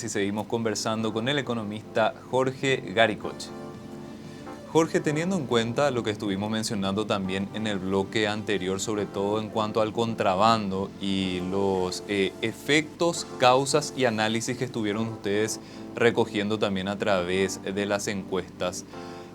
Y seguimos conversando con el economista Jorge Garicoche. Jorge, teniendo en cuenta lo que estuvimos mencionando también en el bloque anterior, sobre todo en cuanto al contrabando y los efectos, causas y análisis que estuvieron ustedes recogiendo también a través de las encuestas,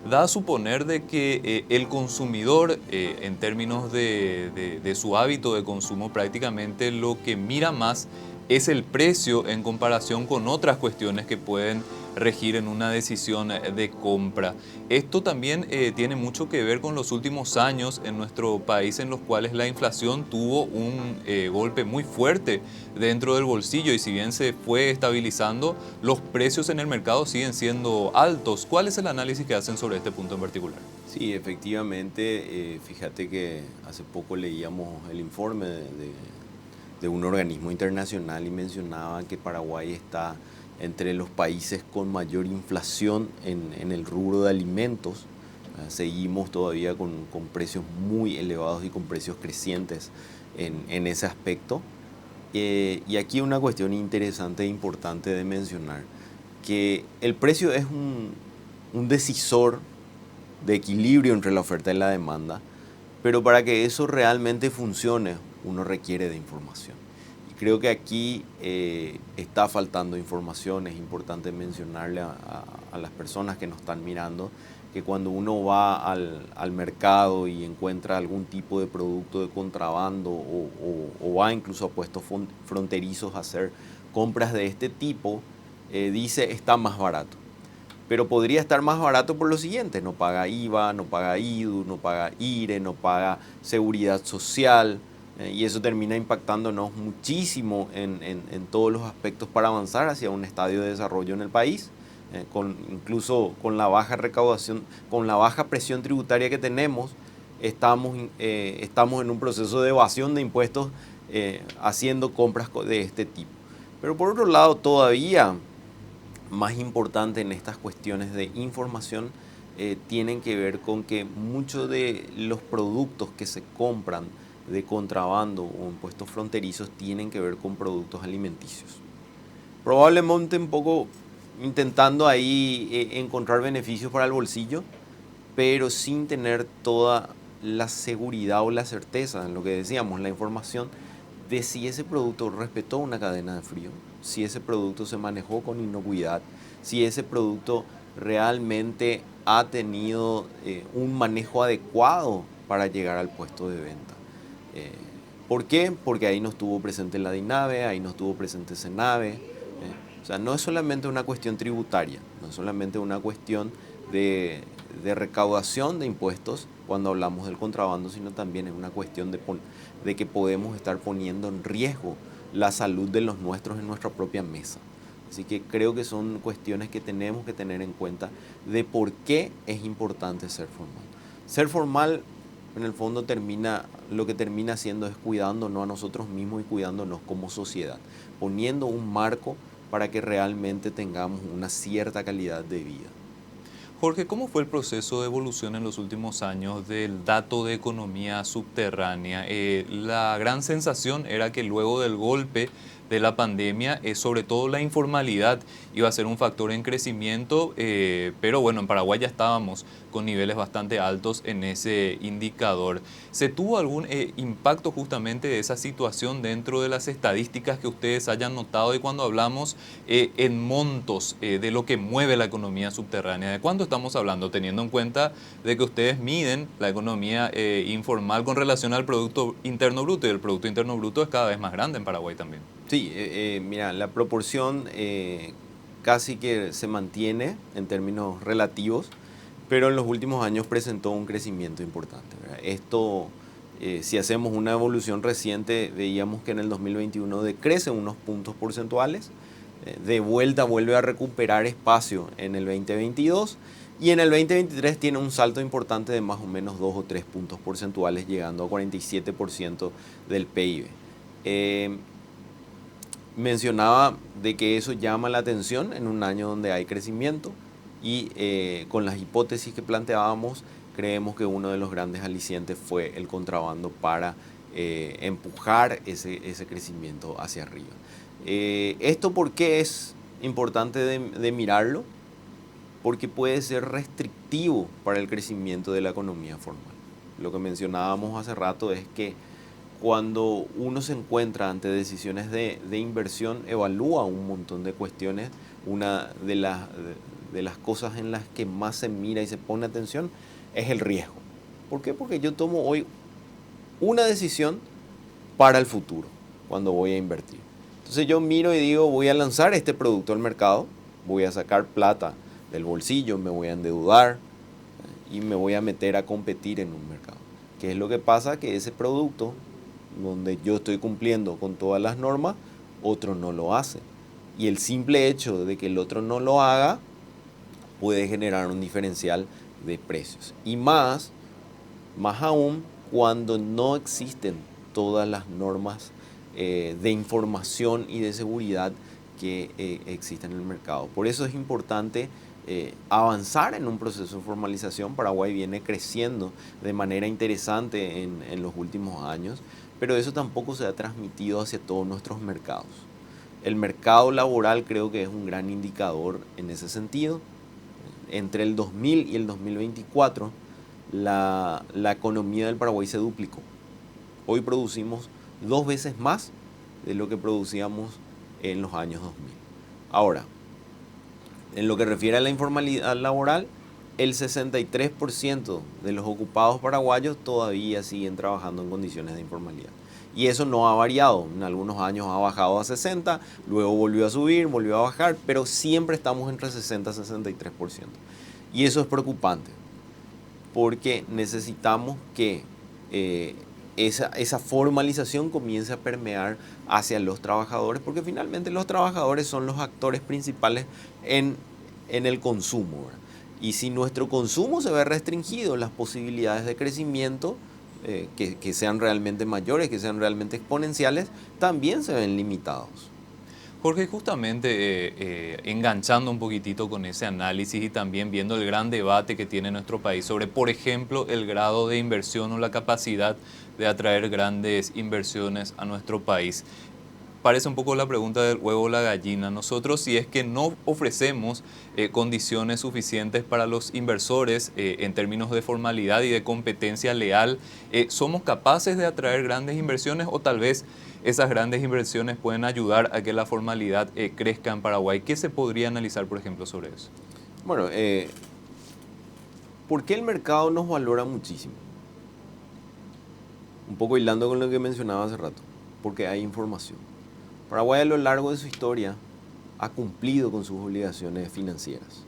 da a suponer de que el consumidor, en términos de su hábito de consumo, prácticamente lo que mira más es el precio en comparación con otras cuestiones que pueden regir en una decisión de compra. Esto también tiene mucho que ver con los últimos años en nuestro país, en los cuales la inflación tuvo un golpe muy fuerte dentro del bolsillo, y si bien se fue estabilizando, los precios en el mercado siguen siendo altos. ¿Cuál es el análisis que hacen sobre este punto en particular? Sí, efectivamente, fíjate que hace poco leíamos el informe de un organismo internacional y mencionaba que Paraguay está entre los países con mayor inflación en el rubro de alimentos. Seguimos todavía con precios muy elevados y con precios crecientes en ese aspecto. Y aquí una cuestión interesante e importante de mencionar, que el precio es un decisor de equilibrio entre la oferta y la demanda, pero para que eso realmente funcione, uno requiere de información. Y creo que aquí está faltando información. Es importante mencionarle a las personas que nos están mirando que cuando uno va al mercado y encuentra algún tipo de producto de contrabando o va incluso a puestos fronterizos a hacer compras de este tipo, dice está más barato. Pero podría estar más barato por lo siguiente: no paga IVA, no paga IDU, no paga IRE, no paga seguridad social, y eso termina impactándonos muchísimo en todos los aspectos para avanzar hacia un estadio de desarrollo en el país, incluso con la baja recaudación, con la baja presión tributaria que tenemos. Estamos en un proceso de evasión de impuestos, haciendo compras de este tipo. Pero por otro lado, todavía más importante en estas cuestiones de información, tienen que ver con que muchos de los productos que se compran de contrabando o en puestos fronterizos tienen que ver con productos alimenticios. Probablemente un poco intentando ahí encontrar beneficios para el bolsillo, pero sin tener toda la seguridad o la certeza en lo que decíamos, la información de si ese producto respetó una cadena de frío, si ese producto se manejó con inocuidad, si ese producto realmente ha tenido un manejo adecuado para llegar al puesto de venta. Eh, ¿Por qué? Porque ahí no estuvo presente la DINAVE, ahí no estuvo presente CENAVE. O sea, no es solamente una cuestión tributaria, no es solamente una cuestión de recaudación de impuestos cuando hablamos del contrabando, sino también es una cuestión de que podemos estar poniendo en riesgo la salud de los nuestros en nuestra propia mesa. Así que creo que son cuestiones que tenemos que tener en cuenta de por qué es importante ser formal. Ser formal, en el fondo, lo que termina haciendo es cuidándonos a nosotros mismos y cuidándonos como sociedad, poniendo un marco para que realmente tengamos una cierta calidad de vida. Jorge, ¿cómo fue el proceso de evolución en los últimos años del dato de economía subterránea? La gran sensación era que luego del golpe de la pandemia, sobre todo la informalidad iba a ser un factor en crecimiento, pero bueno, en Paraguay ya estábamos con niveles bastante altos en ese indicador. ¿Se tuvo algún impacto justamente de esa situación dentro de las estadísticas que ustedes hayan notado? Y cuando hablamos en montos de lo que mueve la economía subterránea, ¿de cuánto estamos hablando? Teniendo en cuenta de que ustedes miden la economía informal con relación al Producto Interno Bruto, y el Producto Interno Bruto es cada vez más grande en Paraguay también. Sí, mira, la proporción casi que se mantiene en términos relativos, pero en los últimos años presentó un crecimiento importante, ¿verdad? Esto, si hacemos una evolución reciente, veíamos que en el 2021 decrece unos puntos porcentuales, de vuelta vuelve a recuperar espacio en el 2022, y en el 2023 tiene un salto importante de más o menos 2 o 3 puntos porcentuales, llegando a 47% del PIB. Mencionaba de que eso llama la atención en un año donde hay crecimiento, y con las hipótesis que planteábamos, creemos que uno de los grandes alicientes fue el contrabando para empujar ese crecimiento hacia arriba. ¿Esto por qué es importante de mirarlo porque puede ser restrictivo para el crecimiento de la economía formal. Lo que mencionábamos hace rato es que cuando uno se encuentra ante decisiones de inversión, evalúa un montón de cuestiones. Una de las cosas en las que más se mira y se pone atención es el riesgo. ¿Por qué? Porque yo tomo hoy una decisión para el futuro, cuando voy a invertir. Entonces yo miro y digo, voy a lanzar este producto al mercado, voy a sacar plata del bolsillo, me voy a endeudar y me voy a meter a competir en un mercado. ¿Qué es lo que pasa? Que ese producto, donde yo estoy cumpliendo con todas las normas, otro no lo hace. Y el simple hecho de que el otro no lo haga puede generar un diferencial de precios. Y más aún cuando no existen todas las normas de información y de seguridad que existen en el mercado. Por eso es importante avanzar en un proceso de formalización. Paraguay viene creciendo de manera interesante en los últimos años, pero eso tampoco se ha transmitido hacia todos nuestros mercados. El mercado laboral creo que es un gran indicador en ese sentido. Entre el 2000 y el 2024, la economía del Paraguay se duplicó. Hoy producimos 2 veces más de lo que producíamos en los años 2000. Ahora, en lo que refiere a la informalidad laboral, el 63% de los ocupados paraguayos todavía siguen trabajando en condiciones de informalidad. Y eso no ha variado. En algunos años ha bajado a 60, luego volvió a subir, volvió a bajar, pero siempre estamos entre 60 y 63%. Y eso es preocupante, porque necesitamos que esa formalización comience a permear hacia los trabajadores, porque finalmente los trabajadores son los actores principales en el consumo, ¿verdad? Y si nuestro consumo se ve restringido, las posibilidades de crecimiento que sean realmente mayores, que sean realmente exponenciales, también se ven limitados. Jorge, justamente enganchando un poquitito con ese análisis y también viendo el gran debate que tiene nuestro país sobre, por ejemplo, el grado de inversión o la capacidad de atraer grandes inversiones a nuestro país. Parece un poco la pregunta del huevo o la gallina. Nosotros, si es que no ofrecemos condiciones suficientes para los inversores en términos de formalidad y de competencia leal, ¿somos capaces de atraer grandes inversiones o tal vez esas grandes inversiones pueden ayudar a que la formalidad crezca en Paraguay? ¿Qué se podría analizar, por ejemplo, sobre eso? Bueno, ¿por qué el mercado nos valora muchísimo? Un poco hilando con lo que mencionaba hace rato, porque hay información. Paraguay a lo largo de su historia ha cumplido con sus obligaciones financieras.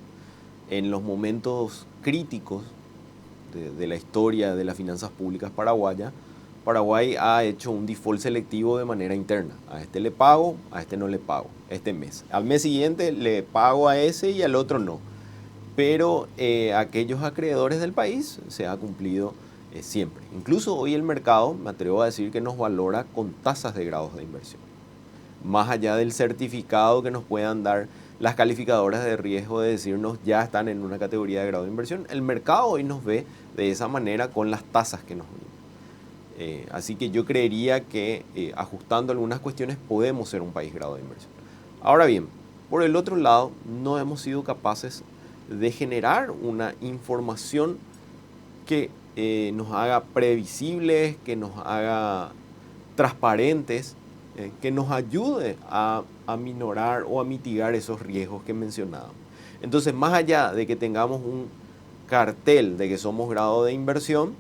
En los momentos críticos de la historia de las finanzas públicas paraguayas, Paraguay ha hecho un default selectivo de manera interna. A este le pago, a este no le pago, este mes. Al mes siguiente le pago a ese y al otro no. Pero aquellos acreedores del país se ha cumplido siempre. Incluso hoy el mercado, me atrevo a decir que nos valora con tasas de grados de inversión. Más allá del certificado que nos puedan dar las calificadoras de riesgo de decirnos ya están en una categoría de grado de inversión, el mercado hoy nos ve de esa manera con las tasas que nos brindan. Así que yo creería que ajustando algunas cuestiones podemos ser un país grado de inversión. Ahora bien, por el otro lado, no hemos sido capaces de generar una información que nos haga previsibles, que nos haga transparentes, que nos ayude a minorar o a mitigar esos riesgos que mencionábamos. Entonces, más allá de que tengamos un cartel de que somos grado de inversión,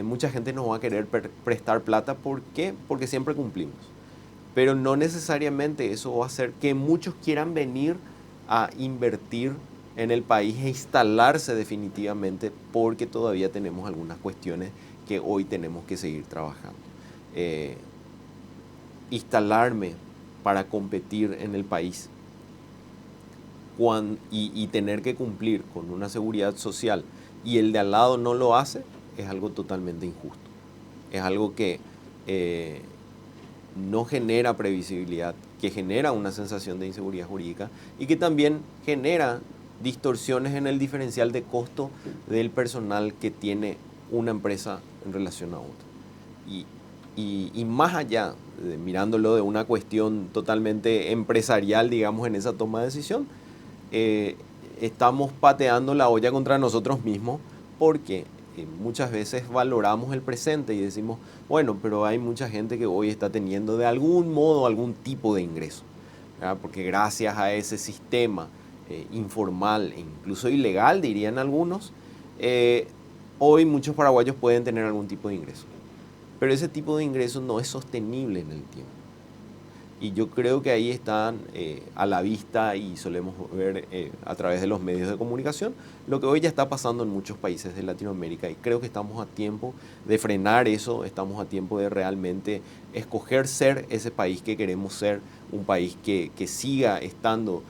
mucha gente nos va a querer prestar plata. ¿Por qué? Porque siempre cumplimos. Pero no necesariamente eso va a hacer que muchos quieran venir a invertir en el país e instalarse definitivamente, porque todavía tenemos algunas cuestiones que hoy tenemos que seguir trabajando. Instalarme para competir en el país y tener que cumplir con una seguridad social y el de al lado no lo hace, es algo totalmente injusto. Es algo que no genera previsibilidad, que genera una sensación de inseguridad jurídica y que también genera distorsiones en el diferencial de costo del personal que tiene una empresa en relación a otra. Y más allá mirándolo de una cuestión totalmente empresarial, digamos, en esa toma de decisión, estamos pateando la olla contra nosotros mismos porque muchas veces valoramos el presente y decimos, bueno, pero hay mucha gente que hoy está teniendo de algún modo algún tipo de ingreso, ¿verdad? Porque gracias a ese sistema informal e incluso ilegal, dirían algunos, hoy muchos paraguayos pueden tener algún tipo de ingreso. Pero ese tipo de ingreso no es sostenible en el tiempo. Y yo creo que ahí están a la vista y solemos ver a través de los medios de comunicación lo que hoy ya está pasando en muchos países de Latinoamérica. Y creo que estamos a tiempo de frenar eso, estamos a tiempo de realmente escoger ser ese país que queremos ser, un país que siga estando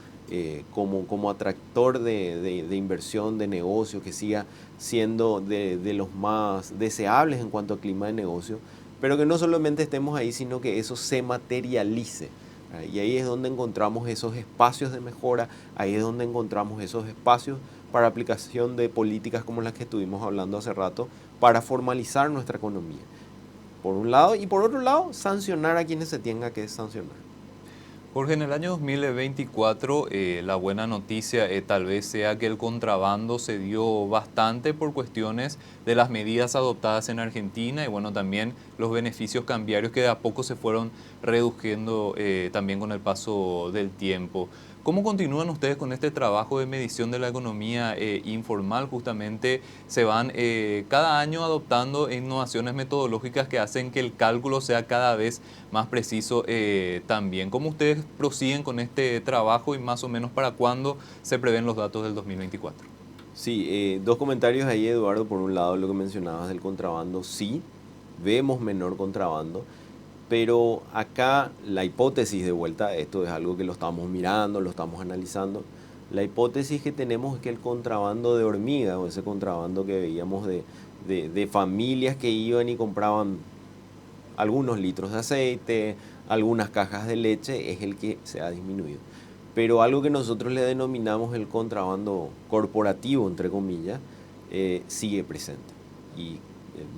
como atractor de inversión, de negocio, que siga siendo de los más deseables en cuanto a clima de negocio, pero que no solamente estemos ahí, sino que eso se materialice. Y ahí es donde encontramos esos espacios de mejora, ahí es donde encontramos esos espacios para aplicación de políticas como las que estuvimos hablando hace rato, para formalizar nuestra economía. Por un lado, y por otro lado, sancionar a quienes se tenga que sancionar. Jorge, en el año 2024 la buena noticia tal vez sea que el contrabando se dio bastante por cuestiones de las medidas adoptadas en Argentina y bueno, también los beneficios cambiarios que de a poco se fueron reduciendo también con el paso del tiempo. ¿Cómo continúan ustedes con este trabajo de medición de la economía informal? Justamente se van cada año adoptando innovaciones metodológicas que hacen que el cálculo sea cada vez más preciso también. ¿Cómo ustedes prosiguen con este trabajo y más o menos para cuándo se prevén los datos del 2024? Sí, dos comentarios ahí, Eduardo. Por un lado, lo que mencionabas del contrabando, sí, vemos menor contrabando, pero acá la hipótesis de vuelta, esto es algo que lo estamos mirando, lo estamos analizando, la hipótesis que tenemos es que el contrabando de hormiga, o ese contrabando que veíamos de familias que iban y compraban algunos litros de aceite, algunas cajas de leche, es el que se ha disminuido. Pero algo que nosotros le denominamos el contrabando corporativo, entre comillas, sigue presente. Y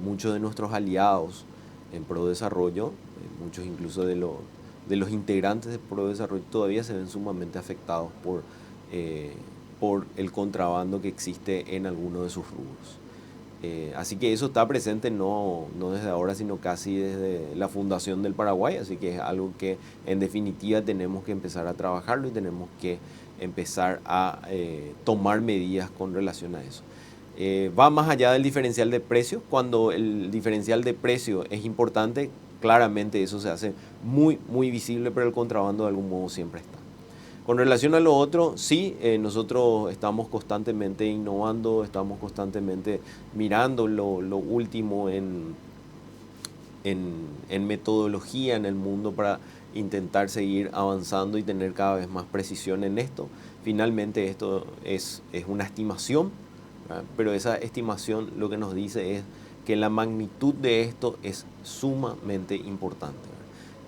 muchos de nuestros aliados en Prodesarrollo, muchos incluso de los integrantes de Prodesarrollo, todavía se ven sumamente afectados por el contrabando que existe en algunos de sus rubros. Así que eso está presente no desde ahora, sino casi desde la fundación del Paraguay, así que es algo que en definitiva tenemos que empezar a trabajarlo y tenemos que empezar a tomar medidas con relación a eso. Va más allá del diferencial de precio. Cuando el diferencial de precio es importante, claramente eso se hace muy visible, pero el contrabando de algún modo siempre está. Con relación a lo otro, sí, nosotros estamos constantemente innovando, estamos constantemente mirando lo último en metodología en el mundo para intentar seguir avanzando y tener cada vez más precisión en esto. Finalmente esto es una estimación, ¿verdad? Pero esa estimación lo que nos dice es que la magnitud de esto es sumamente importante.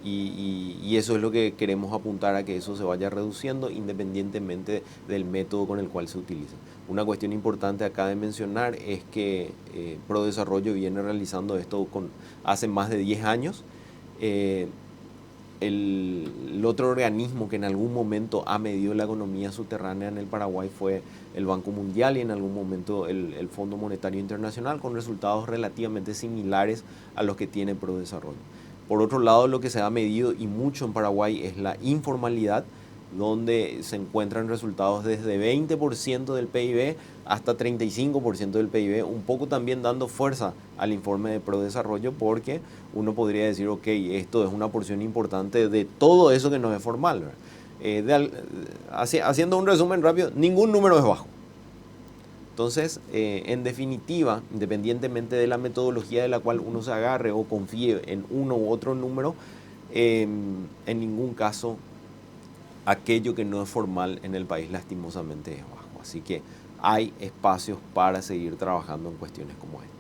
Y eso es lo que queremos apuntar a que eso se vaya reduciendo independientemente del método con el cual se utiliza. Una cuestión importante acá de mencionar es que Prodesarrollo viene realizando esto hace más de 10 años. El otro organismo que en algún momento ha medido la economía subterránea en el Paraguay fue el Banco Mundial y en algún momento el Fondo Monetario Internacional, con resultados relativamente similares a los que tiene Prodesarrollo. Por otro lado, lo que se ha medido y mucho en Paraguay es la informalidad, donde se encuentran resultados desde 20% del PIB hasta 35% del PIB, un poco también dando fuerza al informe de Prodesarrollo, porque uno podría decir, ok, esto es una porción importante de todo eso que no es formal. Haciendo un resumen rápido, ningún número es bajo. Entonces, en definitiva, independientemente de la metodología de la cual uno se agarre o confíe en uno u otro número, en ningún caso aquello que no es formal en el país lastimosamente es bajo. Así que hay espacios para seguir trabajando en cuestiones como esta.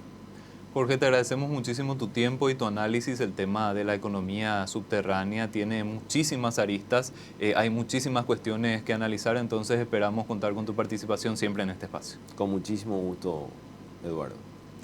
Jorge, te agradecemos muchísimo tu tiempo y tu análisis. El tema de la economía subterránea tiene muchísimas aristas, hay muchísimas cuestiones que analizar, entonces esperamos contar con tu participación siempre en este espacio. Con muchísimo gusto, Eduardo.